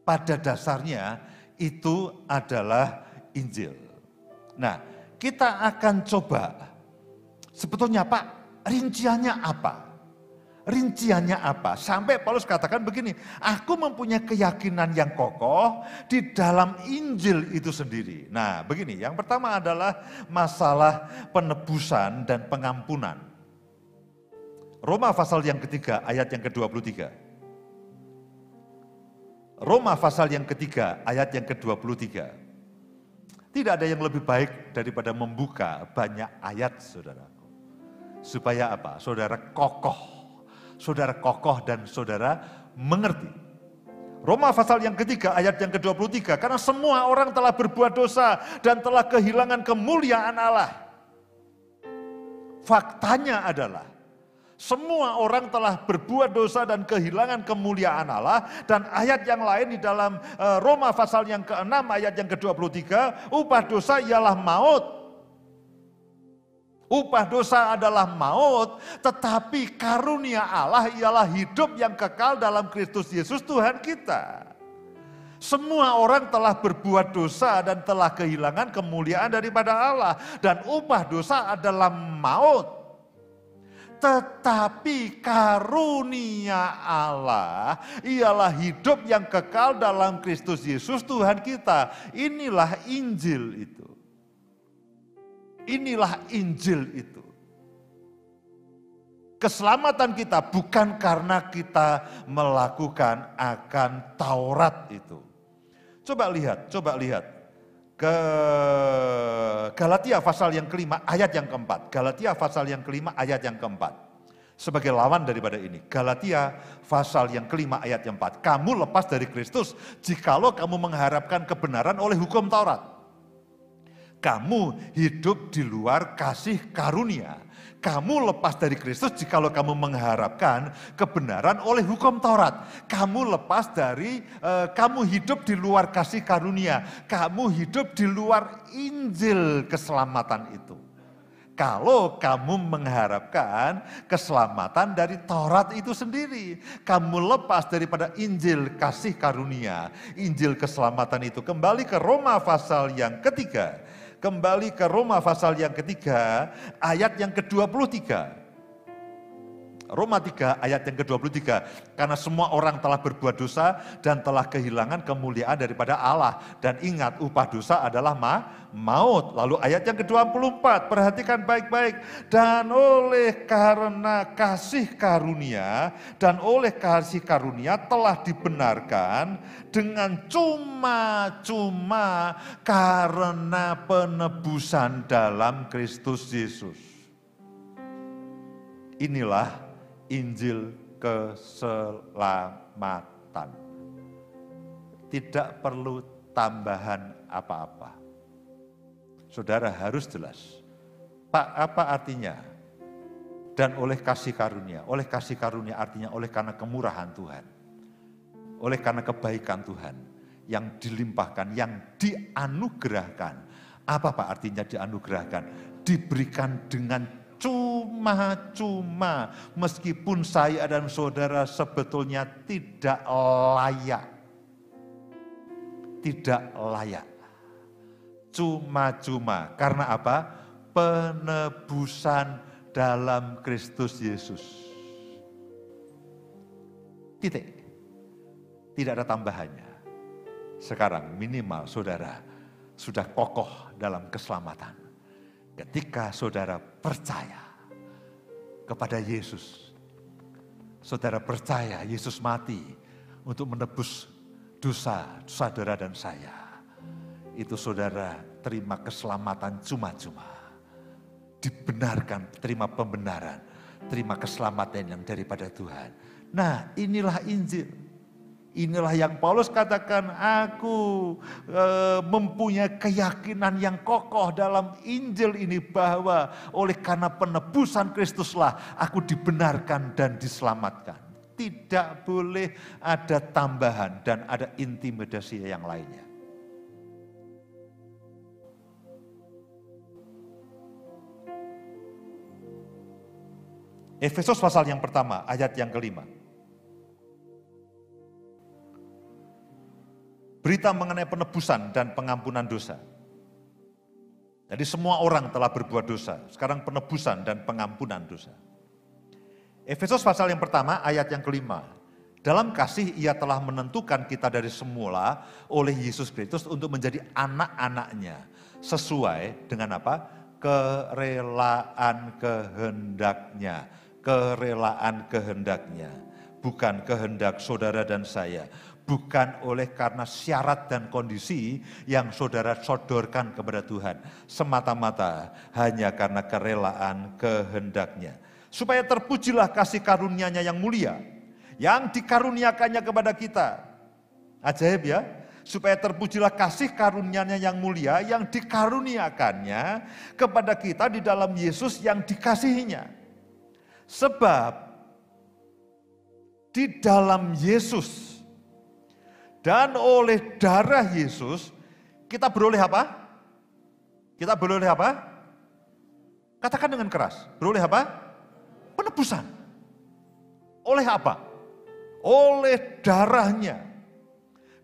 Pada dasarnya itu adalah Injil. Nah, kita akan coba sebetulnya Pak, rinciannya apa? Rinciannya apa? Sampai Paulus katakan begini, aku mempunyai keyakinan yang kokoh di dalam Injil itu sendiri. Nah begini, yang pertama adalah masalah penebusan dan pengampunan. Roma pasal yang ketiga ayat yang ke-23. Roma pasal yang ketiga ayat yang ke-23. Tidak ada yang lebih baik daripada membuka banyak ayat saudaraku. Supaya apa? Saudara kokoh. Saudara kokoh dan saudara mengerti. Roma pasal yang ketiga ayat yang ke-23. Karena semua orang telah berbuat dosa dan telah kehilangan kemuliaan Allah. Faktanya adalah semua orang telah berbuat dosa dan kehilangan kemuliaan Allah. Dan ayat yang lain di dalam Roma pasal yang ke-6 ayat yang ke-23. Upah dosa ialah maut. Upah dosa adalah maut, tetapi karunia Allah ialah hidup yang kekal dalam Kristus Yesus Tuhan kita. Semua orang telah berbuat dosa dan telah kehilangan kemuliaan daripada Allah. Dan upah dosa adalah maut. tetapi karunia Allah ialah hidup yang kekal dalam Kristus Yesus Tuhan kita. Inilah Injil itu. Inilah Injil itu. Keselamatan kita bukan karena kita melakukan akan Taurat itu. Coba lihat ke Galatia pasal yang kelima ayat yang keempat. Galatia pasal yang kelima ayat yang keempat. Sebagai lawan daripada ini. Galatia pasal yang kelima ayat yang keempat. Kamu lepas dari Kristus jikalau kamu mengharapkan kebenaran oleh hukum Taurat. Kamu hidup di luar kasih karunia. Kamu lepas dari Kristus jikalau kamu mengharapkan kebenaran oleh hukum Taurat. Kamu lepas dari, kamu hidup di luar kasih karunia. Kamu hidup di luar Injil keselamatan itu. Kalau kamu mengharapkan keselamatan dari Taurat itu sendiri. Kamu lepas daripada Injil kasih karunia. Injil keselamatan itu. Kembali ke Roma pasal yang ketiga. Kembali ke Roma pasal yang ketiga, ayat yang ke-23. Roma 3 ayat yang ke-23. Karena semua orang telah berbuat dosa dan telah kehilangan kemuliaan daripada Allah. Dan ingat upah dosa adalah maut. Lalu ayat yang ke-24, perhatikan baik-baik. Dan oleh karena kasih karunia, telah dibenarkan dengan cuma-cuma karena penebusan dalam Kristus Yesus. Inilah Injil keselamatan. Tidak perlu tambahan apa-apa. Saudara harus jelas. Pak, apa artinya? Dan oleh kasih karunia. Oleh kasih karunia artinya oleh karena kemurahan Tuhan. Oleh karena kebaikan Tuhan. Yang dilimpahkan, yang dianugerahkan. Apa Pak artinya dianugerahkan? Diberikan dengan cuma-cuma, meskipun saya dan saudara sebetulnya tidak layak. Tidak layak. Cuma-cuma. Karena apa? Penebusan dalam Kristus Yesus. Titik. Tidak ada tambahannya. Sekarang minimal saudara sudah kokoh dalam keselamatan. Ketika saudara percaya kepada Yesus, saudara percaya Yesus mati untuk menebus dosa saudara dan saya, itu saudara terima keselamatan cuma-cuma. Dibenarkan, terima pembenaran, terima keselamatan yang daripada Tuhan. Nah, inilah Injil. Inilah yang Paulus katakan, aku mempunyai keyakinan yang kokoh dalam Injil ini bahwa oleh karena penebusan Kristuslah aku dibenarkan dan diselamatkan. Tidak boleh ada tambahan dan ada intimidasi yang lainnya. Efesus pasal yang pertama, ayat yang kelima. Berita mengenai penebusan dan pengampunan dosa. Jadi semua orang telah berbuat dosa. Sekarang penebusan dan pengampunan dosa. Efesus pasal yang pertama ayat yang kelima. Dalam kasih ia telah menentukan kita dari semula oleh Yesus Kristus untuk menjadi anak-anaknya. Sesuai dengan apa? Kerelaan kehendaknya. Kerelaan kehendaknya. Bukan kehendak saudara dan saya. Bukan oleh karena syarat dan kondisi yang saudara sodorkan kepada Tuhan. Semata-mata hanya karena kerelaan kehendaknya. Supaya terpujilah kasih karunia-Nya yang mulia. Yang dikaruniakannya kepada kita. Ajaib ya. Supaya terpujilah kasih karunia-Nya yang mulia. Yang dikaruniakannya kepada kita di dalam Yesus yang dikasihinya. Sebab di dalam Yesus dan oleh darah Yesus, kita beroleh apa? Kita beroleh apa? Katakan dengan keras. Beroleh apa? Penebusan. Oleh apa? Oleh darahnya.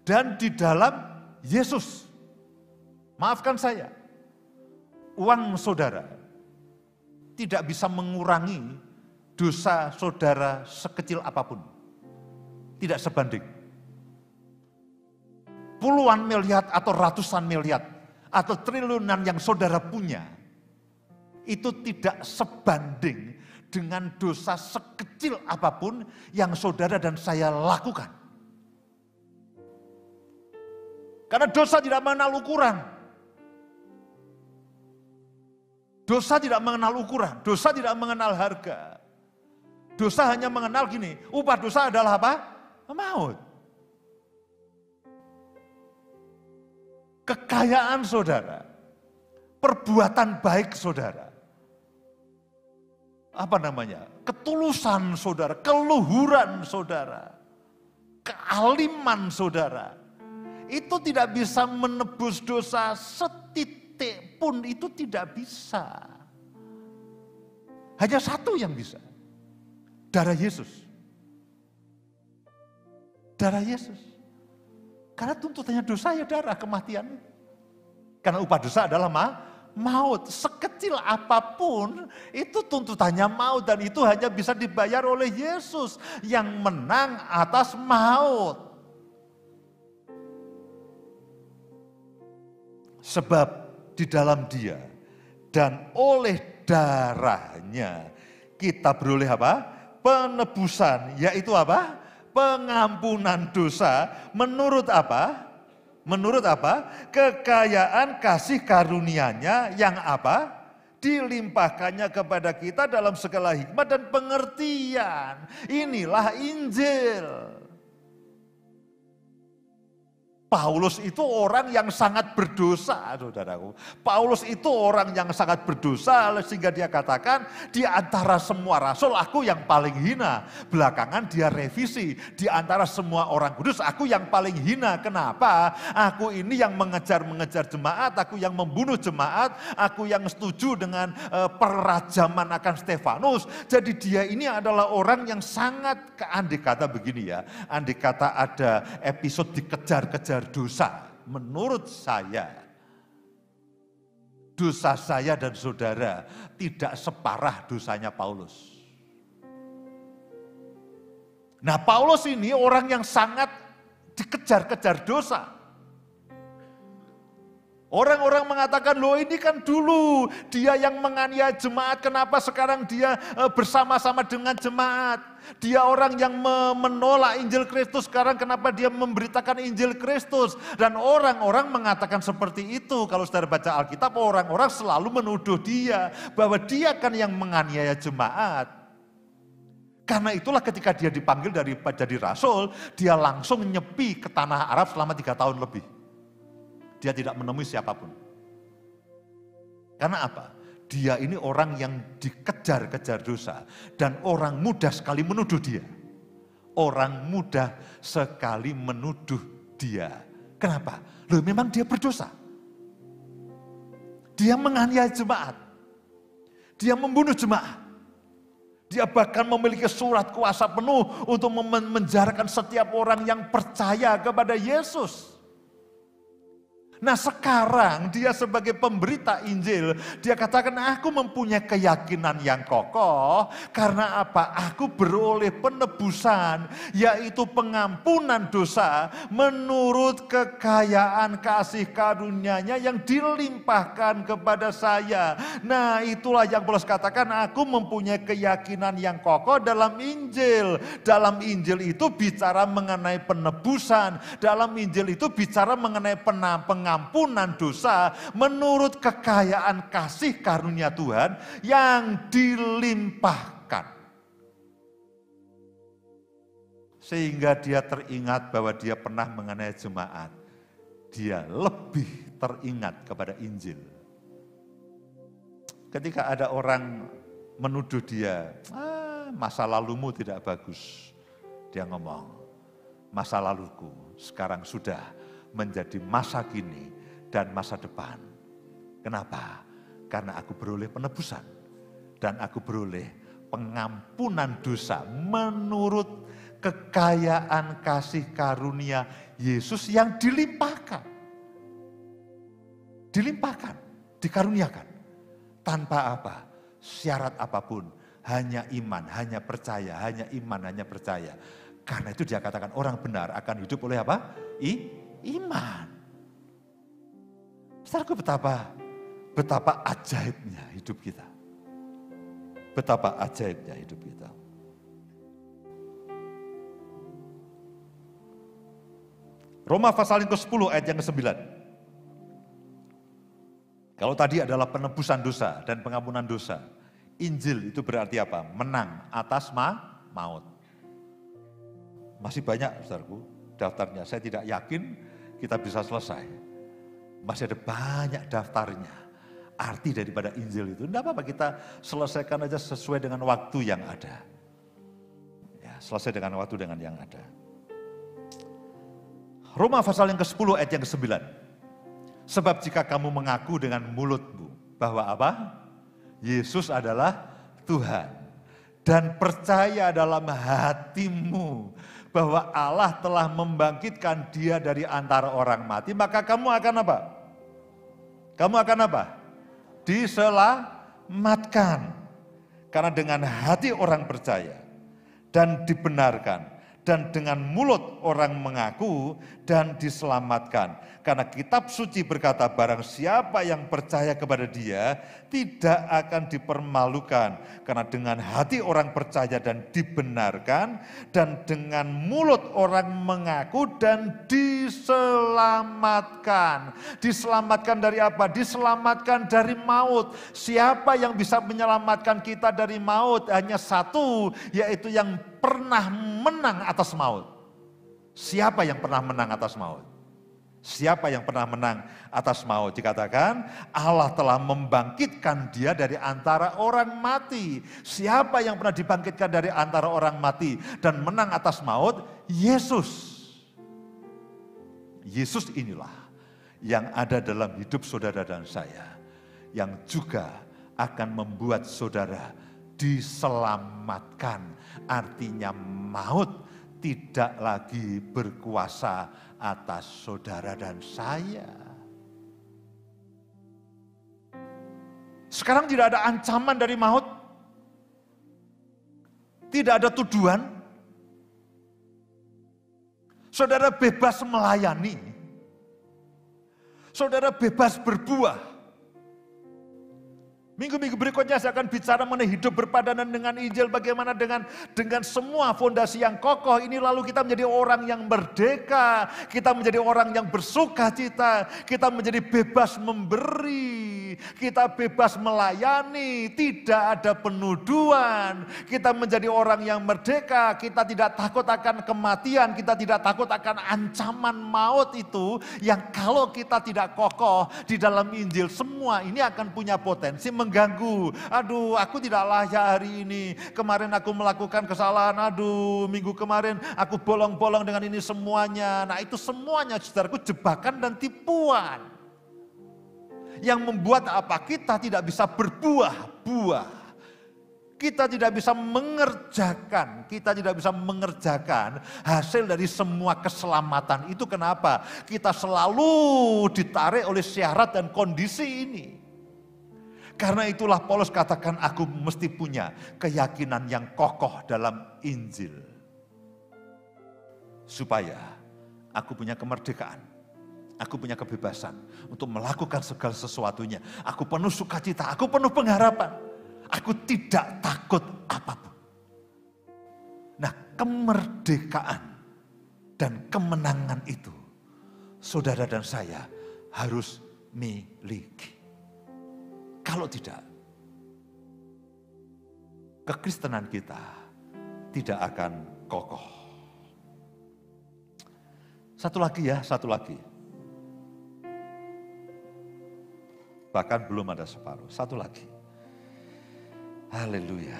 Dan di dalam Yesus. Maafkan saya. Uang saudara tidak bisa mengurangi dosa saudara sekecil apapun. Tidak sebanding. Puluhan miliar atau ratusan miliar atau triliunan yang saudara punya, itu tidak sebanding dengan dosa sekecil apapun yang saudara dan saya lakukan. Karena dosa tidak mengenal ukuran. Dosa tidak mengenal ukuran, dosa tidak mengenal harga. Dosa hanya mengenal gini, upah dosa adalah apa? Maut. Kekayaan saudara, perbuatan baik saudara, ketulusan saudara, keluhuran saudara, kealiman saudara, itu tidak bisa menebus dosa setitik pun, itu tidak bisa. Hanya satu yang bisa, darah Yesus. Darah Yesus. Karena tuntutannya dosa ya darah, kematian. Karena upah dosa adalah maut. Sekecil apapun itu tuntutannya maut, dan itu hanya bisa dibayar oleh Yesus yang menang atas maut. Sebab di dalam Dia dan oleh darahnya kita beroleh apa? Penebusan, yaitu apa? Pengampunan dosa menurut apa? Menurut apa? Kekayaan kasih karunia-Nya yang apa? Dilimpahkannya kepada kita dalam segala hikmat dan pengertian. Inilah Injil. Paulus itu orang yang sangat berdosa, saudaraku. Paulus itu orang yang sangat berdosa, sehingga dia katakan, di antara semua rasul aku yang paling hina. Belakangan dia revisi, di antara semua orang kudus aku yang paling hina. Kenapa? Aku ini yang mengejar-mengejar jemaat, aku yang membunuh jemaat, aku yang setuju dengan perajaman akan Stefanus. Jadi dia ini adalah orang yang sangat, andai kata begini ya, andai kata ada episode dikejar-kejar dosa, menurut saya dosa saya dan saudara tidak separah dosanya Paulus. Nah, Paulus ini orang yang sangat dikejar-kejar dosa. Orang-orang mengatakan, loh ini kan dulu dia yang menganiaya jemaat, kenapa sekarang dia bersama-sama dengan jemaat? Dia orang yang menolak Injil Kristus, sekarang kenapa dia memberitakan Injil Kristus? Dan orang-orang mengatakan seperti itu. Kalau saudara baca Alkitab, orang-orang selalu menuduh dia bahwa dia kan yang menganiaya jemaat. Karena itulah ketika dia dipanggil jadi rasul, dia langsung nyepi ke tanah Arab selama 3 tahun lebih. Dia tidak menemui siapapun. Karena apa? Dia ini orang yang dikejar-kejar dosa. Dan orang mudah sekali menuduh dia. Orang mudah sekali menuduh dia. Kenapa? Loh, memang dia berdosa. Dia menganiaya jemaat. Dia membunuh jemaat. Dia bahkan memiliki surat kuasa penuh untuk memenjarakan setiap orang yang percaya kepada Yesus. Nah, sekarang dia sebagai pemberita Injil, dia katakan, aku mempunyai keyakinan yang kokoh. Karena apa? Aku beroleh penebusan, yaitu pengampunan dosa menurut kekayaan kasih karunia-Nya yang dilimpahkan kepada saya. Nah, itulah yang Paulus katakan, aku mempunyai keyakinan yang kokoh dalam Injil. Dalam Injil itu bicara mengenai penebusan. Dalam Injil itu bicara mengenai pengampunan dosa menurut kekayaan kasih karunia Tuhan yang dilimpahkan. Sehingga dia teringat bahwa dia pernah menganiaya jemaat. Dia lebih teringat kepada Injil. Ketika ada orang menuduh dia, masa lalumu tidak bagus. Dia ngomong, masa laluku sekarang sudah menjadi masa kini dan masa depan. Kenapa? Karena aku beroleh penebusan dan aku beroleh pengampunan dosa menurut kekayaan kasih karunia Yesus yang dilimpahkan. Dilimpahkan, dikaruniakan. Tanpa apa? Syarat apapun, hanya iman, hanya percaya, hanya iman, hanya percaya. Karena itu dia katakan orang benar akan hidup oleh apa? Iman. Saudaraku, betapa ajaibnya hidup kita. Betapa ajaibnya hidup kita. Roma pasal yang ke-10 ayat yang ke-9. Kalau tadi adalah penebusan dosa dan pengampunan dosa, Injil itu berarti apa? Menang atas maut. Masih banyak, saudaraku, daftarnya. Saya tidak yakin kita bisa selesai. Masih ada banyak daftarnya. Arti daripada Injil itu. Tidak apa-apa, kita selesaikan aja sesuai dengan waktu yang ada. Ya, selesai dengan waktu dengan yang ada. Roma pasal yang ke-10 ayat yang ke-9. Sebab jika kamu mengaku dengan mulutmu bahwa apa? Yesus adalah Tuhan. Dan percaya dalam hatimu bahwa Allah telah membangkitkan dia dari antara orang mati. Maka kamu akan apa? Kamu akan apa? Diselamatkan. Karena dengan hati orang percaya dan dibenarkan. Dan dengan mulut orang mengaku dan diselamatkan. Karena kitab suci berkata barang siapa yang percaya kepada dia tidak akan dipermalukan. Karena dengan hati orang percaya dan dibenarkan. Dan dengan mulut orang mengaku dan diselamatkan. Diselamatkan dari apa? Diselamatkan dari maut. Siapa yang bisa menyelamatkan kita dari maut? Hanya satu, yaitu yang pernah menang atas maut. Siapa yang pernah menang atas maut? Siapa yang pernah menang atas maut? Dikatakan Allah telah membangkitkan dia dari antara orang mati. Siapa yang pernah dibangkitkan dari antara orang mati dan menang atas maut? Yesus. Yesus inilah yang ada dalam hidup saudara dan saya, yang juga akan membuat saudara diselamatkan. Artinya maut tidak lagi berkuasa atas saudara dan saya. Sekarang tidak ada ancaman dari maut. Tidak ada tuduhan. Saudara bebas melayani. Saudara bebas berbuah. Minggu-minggu berikutnya saya akan bicara mengenai hidup berpadanan dengan Injil. Bagaimana dengan semua fondasi yang kokoh ini, lalu kita menjadi orang yang merdeka. Kita menjadi orang yang bersukacita. Kita menjadi bebas memberi. Kita bebas melayani. Tidak ada penuduhan. Kita menjadi orang yang merdeka. Kita tidak takut akan kematian. Kita tidak takut akan ancaman maut itu. Yang kalau kita tidak kokoh di dalam Injil, semua ini akan punya potensi mengganggu. Aduh, aku tidak layak hari ini. Kemarin aku melakukan kesalahan. Aduh, minggu kemarin aku bolong-bolong dengan ini semuanya. Nah, itu semuanya, saudaraku, jebakan dan tipuan. Yang membuat apa? Kita tidak bisa berbuah-buah. Kita tidak bisa mengerjakan hasil dari semua keselamatan itu. Kenapa? Kita selalu ditarik oleh syarat dan kondisi ini. Karena itulah Paulus katakan aku mesti punya keyakinan yang kokoh dalam Injil. Supaya aku punya kemerdekaan. Aku punya kebebasan untuk melakukan segala sesuatunya. Aku penuh sukacita, aku penuh pengharapan. Aku tidak takut apapun. Nah, kemerdekaan dan kemenangan itu saudara dan saya harus miliki. Kalau tidak, kekristenan kita tidak akan kokoh. Satu lagi. Bahkan belum ada separuh, satu lagi. Haleluya.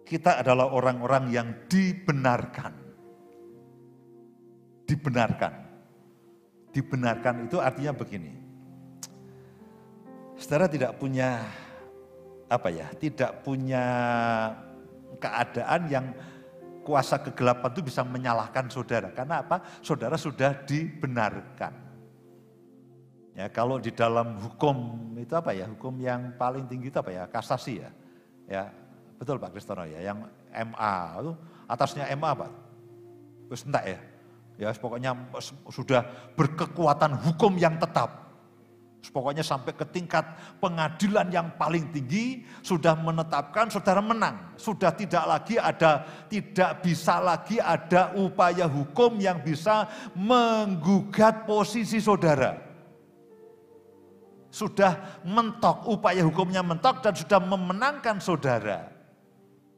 Kita adalah orang-orang yang dibenarkan. Dibenarkan itu artinya begini. Saudara tidak punya tidak punya keadaan yang kuasa kegelapan itu bisa menyalahkan saudara. Karena apa? Saudara sudah dibenarkan. Ya, kalau di dalam hukum itu apa ya? Hukum yang paling tinggi itu apa ya? Kasasi ya. Ya, betul Pak Kristono ya. Yang MA itu atasnya MA Pak. Terus enggak ya? Ya, pokoknya sudah berkekuatan hukum yang tetap. Pokoknya sampai ke tingkat pengadilan yang paling tinggi sudah menetapkan saudara menang. Sudah tidak bisa lagi ada upaya hukum yang bisa menggugat posisi saudara. Sudah mentok, upaya hukumnya mentok dan sudah memenangkan saudara.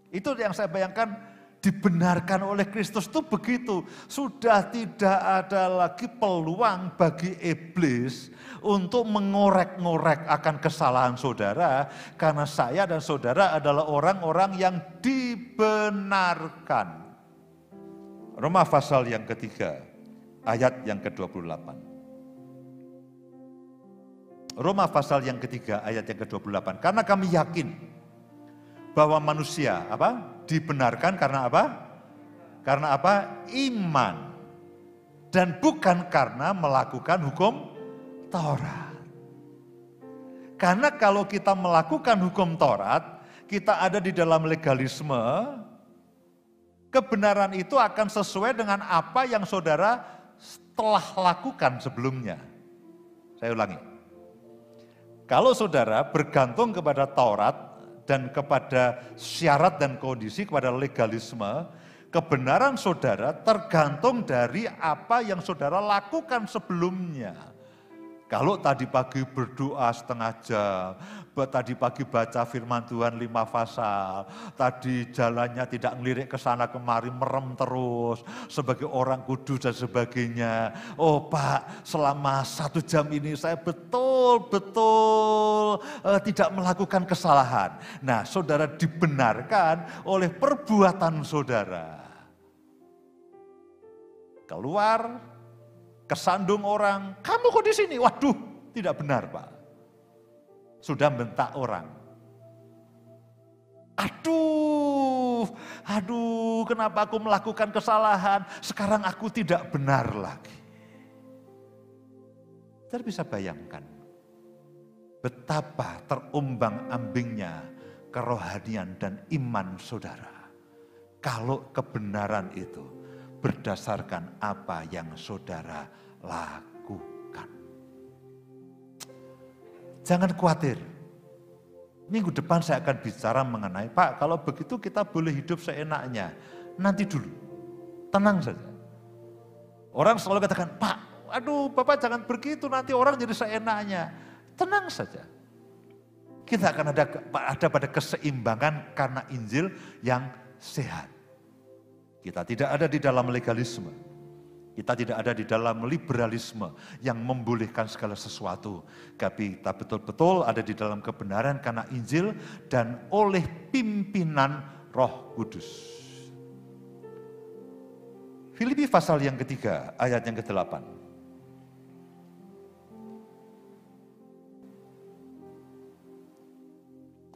Itu yang saya bayangkan dibenarkan oleh Kristus itu begitu. Sudah tidak ada lagi peluang bagi iblis untuk mengorek-ngorek akan kesalahan saudara. Karena saya dan saudara adalah orang-orang yang dibenarkan. Roma pasal yang ketiga, ayat yang ke-28. Roma pasal yang ketiga, ayat yang ke-28. Karena kami yakin bahwa manusia dibenarkan karena apa? Karena apa? Iman. Dan bukan karena melakukan hukum Taurat. Karena kalau kita melakukan hukum Taurat, kita ada di dalam legalisme, kebenaran itu akan sesuai dengan apa yang saudara telah lakukan sebelumnya. Saya ulangi. Kalau saudara bergantung kepada Taurat, dan kepada syarat dan kondisi, kepada legalisme, kebenaran saudara tergantung dari apa yang saudara lakukan sebelumnya. Kalau tadi pagi berdoa setengah jam, tadi pagi baca firman Tuhan 5 pasal, tadi jalannya tidak ngelirik ke sana kemari, merem terus sebagai orang kudus dan sebagainya. Oh Pak, selama 1 jam ini saya betul-betul tidak melakukan kesalahan. Nah, saudara dibenarkan oleh perbuatan saudara. Keluar, kesandung orang, kamu kok di sini? Waduh, tidak benar Pak. Sudah bentak orang. Aduh, kenapa aku melakukan kesalahan? Sekarang aku tidak benar lagi. Saudara bisa bayangkan betapa terombang-ambingnya kerohanian dan iman saudara. Kalau kebenaran itu berdasarkan apa yang saudara lakukan. Jangan khawatir. Minggu depan saya akan bicara mengenai, Pak, kalau begitu kita boleh hidup seenaknya. Nanti dulu, tenang saja. Orang selalu katakan, Pak, aduh Bapak jangan begitu, nanti orang jadi seenaknya. Tenang saja. Kita akan ada pada keseimbangan karena Injil yang sehat. Kita tidak ada di dalam legalisme. Kita tidak ada di dalam liberalisme yang membolehkan segala sesuatu. Tapi kita betul-betul ada di dalam kebenaran karena Injil dan oleh pimpinan Roh Kudus. Filipi pasal yang ketiga, ayat yang ke-8.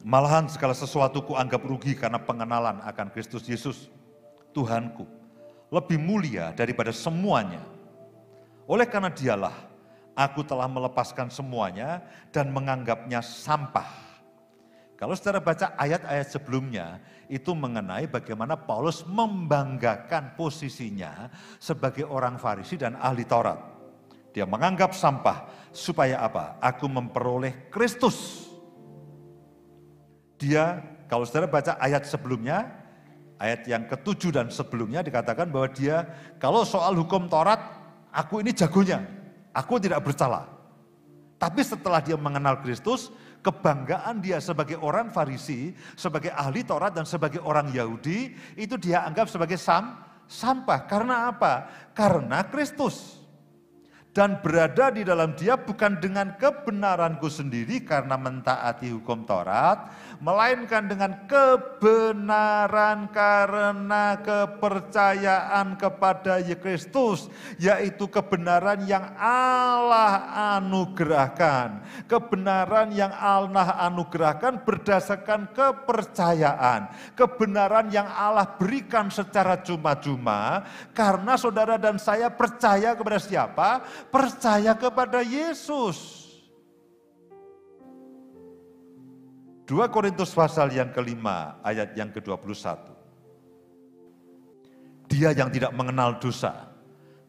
Malahan segala sesuatu kuanggap rugi karena pengenalan akan Kristus Yesus, Tuhanku, lebih mulia daripada semuanya. Oleh karena dialah, aku telah melepaskan semuanya dan menganggapnya sampah. Kalau saudara baca ayat-ayat sebelumnya, itu mengenai bagaimana Paulus membanggakan posisinya sebagai orang Farisi dan ahli Taurat. Dia menganggap sampah, supaya apa? Aku memperoleh Kristus. Dia, kalau saudara baca ayat sebelumnya, ayat yang ke-7 dan sebelumnya dikatakan bahwa dia, kalau soal hukum Taurat, aku ini jagonya, aku tidak bercela. Tapi setelah dia mengenal Kristus, kebanggaan dia sebagai orang Farisi, sebagai ahli Taurat dan sebagai orang Yahudi, itu dia anggap sebagai sampah. Karena apa? Karena Kristus. Dan berada di dalam dia bukan dengan kebenaranku sendiri karena mentaati hukum Taurat, melainkan dengan kebenaran karena kepercayaan kepada Kristus, yaitu kebenaran yang Allah anugerahkan. Kebenaran yang Allah anugerahkan berdasarkan kepercayaan. Kebenaran yang Allah berikan secara cuma-cuma, karena saudara dan saya percaya kepada siapa? Percaya kepada Yesus. 2 Korintus pasal yang kelima, ayat yang ke-21. Dia yang tidak mengenal dosa,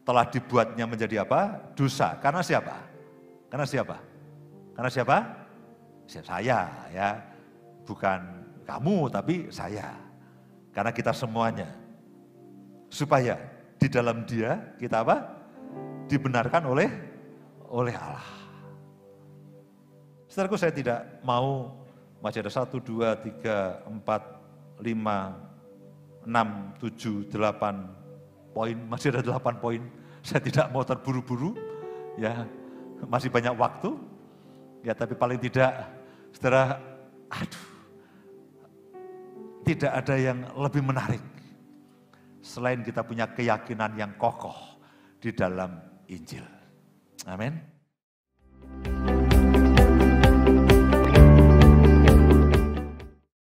telah dibuatnya menjadi apa? Dosa. Karena siapa? Karena siapa? Karena siapa? Saya, ya. Bukan kamu, tapi saya. Karena kita semuanya. Supaya di dalam Dia kita apa? Dibenarkan oleh Allah. Saudaraku, saya tidak mau, masih ada 1, 2, 3, 4, 5, 6, 7, 8 poin, masih ada 8 poin. Saya tidak mau terburu-buru, ya, masih banyak waktu, ya, tapi paling tidak, saudara, tidak ada yang lebih menarik selain kita punya keyakinan yang kokoh di dalam Injil. Amin.